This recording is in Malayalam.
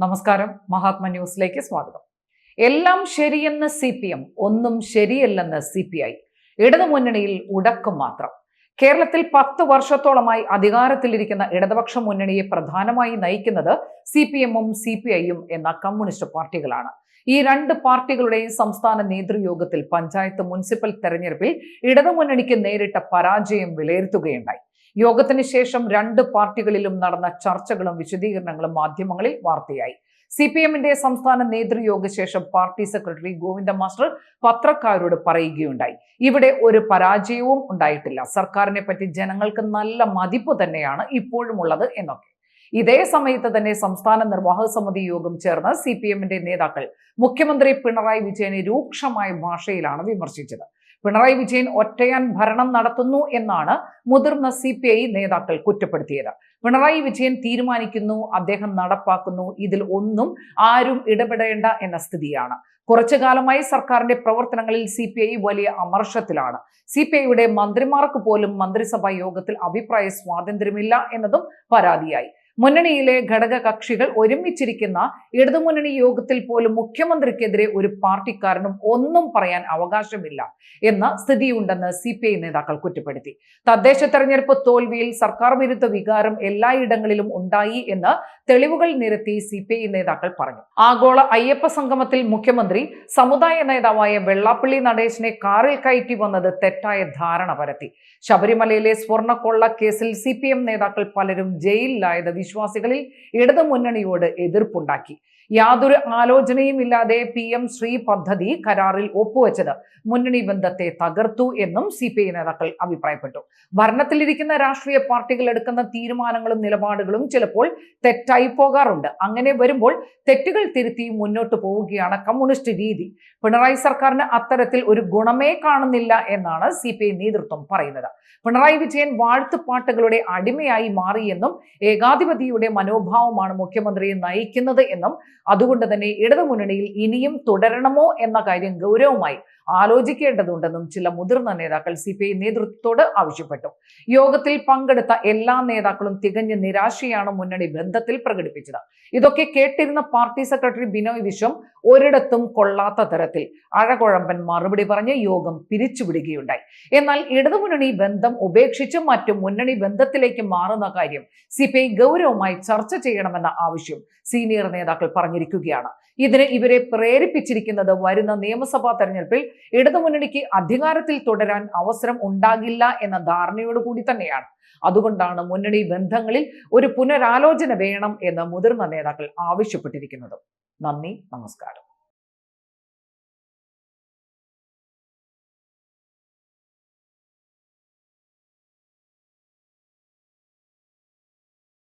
നമസ്കാരം. മഹാത്മ ന്യൂസിലേക്ക് സ്വാഗതം. എല്ലാം ശരിയെന്ന് CPM, ഒന്നും ശരിയല്ലെന്ന് CPI. ഇടതുമുന്നണിയിൽ ഉടക്കം മാത്രം. കേരളത്തിൽ 10 വർഷത്തോളമായി അധികാരത്തിലിരിക്കുന്ന ഇടതുപക്ഷ മുന്നണിയെ പ്രധാനമായി നയിക്കുന്നത് CPM-ഉം CPI-യും എന്ന കമ്മ്യൂണിസ്റ്റ് പാർട്ടികളാണ്. ഈ രണ്ട് പാർട്ടികളുടെയും സംസ്ഥാന നേതൃയോഗത്തിൽ പഞ്ചായത്ത് മുനിസിപ്പൽ തെരഞ്ഞെടുപ്പിൽ ഇടതുമുന്നണിക്ക് നേരിട്ട പരാജയം വിലയിരുത്തുകയുണ്ടായി. യോഗത്തിന് ശേഷം രണ്ട് പാർട്ടികളിലും നടന്ന ചർച്ചകളും വിശദീകരണങ്ങളും മാധ്യമങ്ങളിൽ വാർത്തയായി. CPM-ന്റെ സംസ്ഥാന നേതൃയോഗ ശേഷം പാർട്ടി സെക്രട്ടറി ഗോവിന്ദ മാസ്റ്റർ പത്രക്കാരോട് പറയുകയുണ്ടായി, ഇവിടെ ഒരു പരാജയവും ഉണ്ടായിട്ടില്ല, സർക്കാരിനെ പറ്റി ജനങ്ങൾക്ക് നല്ല മതിപ്പ് തന്നെയാണ് ഇപ്പോഴും ഉള്ളത് എന്നൊക്കെ. ഇതേ സമയത്ത് തന്നെ സംസ്ഥാന നിർവാഹക സമിതി യോഗം ചേർന്ന് CPM-ന്റെ നേതാക്കൾ മുഖ്യമന്ത്രി പിണറായി വിജയനെ രൂക്ഷമായ ഭാഷയിലാണ് വിമർശിച്ചത്. പിണറായി വിജയൻ ഒറ്റയാൻ ഭരണം നടത്തുന്നു എന്നാണ് മുതിർന്ന CPI നേതാക്കൾ കുറ്റപ്പെടുത്തിയത്. പിണറായി വിജയൻ തീരുമാനിക്കുന്നു, അദ്ദേഹം നടപ്പാക്കുന്നു, ഇതിൽ ഒന്നും ആരും ഇടപെടേണ്ട എന്ന സ്ഥിതിയാണ്. കുറച്ചു കാലമായി സർക്കാരിന്റെ പ്രവർത്തനങ്ങളിൽ CPI വലിയ അമർഷത്തിലാണ്. CPI-യുടെ മന്ത്രിമാർക്ക് പോലും മന്ത്രിസഭാ യോഗത്തിൽ അഭിപ്രായ സ്വാതന്ത്ര്യമില്ല എന്നതും പരാതിയായി. മുന്നണിയിലെ ഘടക കക്ഷികൾ ഒരുമിച്ചിരിക്കുന്ന ഇടതുമുന്നണി യോഗത്തിൽ പോലും മുഖ്യമന്ത്രിക്കെതിരെ ഒരു പാർട്ടിക്കാരനും ഒന്നും പറയാൻ അവകാശമില്ല എന്ന സ്ഥിതിയുണ്ടെന്ന് CPI നേതാക്കൾ കുറ്റപ്പെടുത്തി. തദ്ദേശ തെരഞ്ഞെടുപ്പ് തോൽവിയിൽ സർക്കാർ വിരുദ്ധ വികാരം എല്ലായിടങ്ങളിലും ഉണ്ടായി എന്ന് തെളിവുകൾ നിരത്തി CPI നേതാക്കൾ പറഞ്ഞു. ആഗോള അയ്യപ്പ സംഗമത്തിൽ മുഖ്യമന്ത്രി സമുദായ നേതാവായ വെള്ളാപ്പള്ളി നടേശനെ കാറിൽ കയറ്റി വന്നത് തെറ്റായ ധാരണ പരത്തി. ശബരിമലയിലെ സ്വർണ്ണക്കൊള്ള കേസിൽ CPM നേതാക്കൾ പലരും ജയിലിലായത് വിശ്വാസികളിൽ ഇടതുമുന്നണിയോട് എതിർപ്പുണ്ടാക്കി. യാതൊരു ആലോചനയും ഇല്ലാതെ PM ശ്രീ പദ്ധതി കരാറിൽ ഒപ്പുവെച്ചത് മുന്നണി ബന്ധത്തെ തകർത്തു എന്നും CPI നേതാക്കൾ അഭിപ്രായപ്പെട്ടു. ഭരണത്തിലിരിക്കുന്ന രാഷ്ട്രീയ പാർട്ടികൾ എടുക്കുന്ന തീരുമാനങ്ങളും നിലപാടുകളും ചിലപ്പോൾ തെറ്റായി പോകാറുണ്ട്. അങ്ങനെ വരുമ്പോൾ തെറ്റുകൾ തിരുത്തി മുന്നോട്ട് പോവുകയാണ് കമ്മ്യൂണിസ്റ്റ് രീതി. പിണറായി സർക്കാരിന് അത്തരത്തിൽ ഒരു ഗുണമേ കാണുന്നില്ല എന്നാണ് CPI നേതൃത്വം പറയുന്നത്. പിണറായി വിജയൻ വാഴ്ത്തുപാട്ടുകളുടെ അടിമയായി മാറിയെന്നും ഏകാധിപതിയുടെ മനോഭാവമാണ് മുഖ്യമന്ത്രിയെ നയിക്കുന്നത് എന്നും അതുകൊണ്ട് തന്നെ ഇടതുമുന്നണിയിൽ ഇനിയും തുടരണമോ എന്ന കാര്യം ഗൗരവമായി ആലോചിക്കേണ്ടതുണ്ടെന്നും ചില മുതിർന്ന നേതാക്കൾ CPI നേതൃത്വത്തോട് ആവശ്യപ്പെട്ടു. യോഗത്തിൽ പങ്കെടുത്ത എല്ലാ നേതാക്കളും തികഞ്ഞ നിരാശയാണ് മുന്നണി ബന്ധത്തിൽ പ്രകടിപ്പിച്ചത്. ഇതൊക്കെ കേട്ടിരുന്ന പാർട്ടി സെക്രട്ടറി ബിനോയ് വിശ്വം ഒരിടത്തും കൊള്ളാത്ത തരത്തിൽ അഴകുഴമ്പൻ മറുപടി പറഞ്ഞ് യോഗം പിരിച്ചുവിടുകയുണ്ടായി. എന്നാൽ ഇടതുമുന്നണി ബന്ധം ഉപേക്ഷിച്ച് മറ്റു മുന്നണി ബന്ധത്തിലേക്ക് മാറുന്ന കാര്യം CPI ഗൗരവമായി ചർച്ച ചെയ്യണമെന്ന ആവശ്യം സീനിയർ നേതാക്കൾ പറഞ്ഞിരിക്കുകയാണ്. ഇതിന് ഇവരെ പ്രേരിപ്പിച്ചിരിക്കുന്നത് വരുന്ന നിയമസഭാ തെരഞ്ഞെടുപ്പിൽ ഇടതുമുന്നണിക്ക് അധികാരത്തിൽ തുടരാൻ അവസരം ഉണ്ടാകില്ല എന്ന ധാരണയോടുകൂടി തന്നെയാണ്. അതുകൊണ്ടാണ് മുന്നണി ബന്ധങ്ങളിൽ ഒരു പുനരാലോചന വേണം എന്ന് മുതിർന്ന നേതാക്കൾ ആവശ്യപ്പെട്ടിരിക്കുന്നത്. നന്ദി, നമസ്കാരം.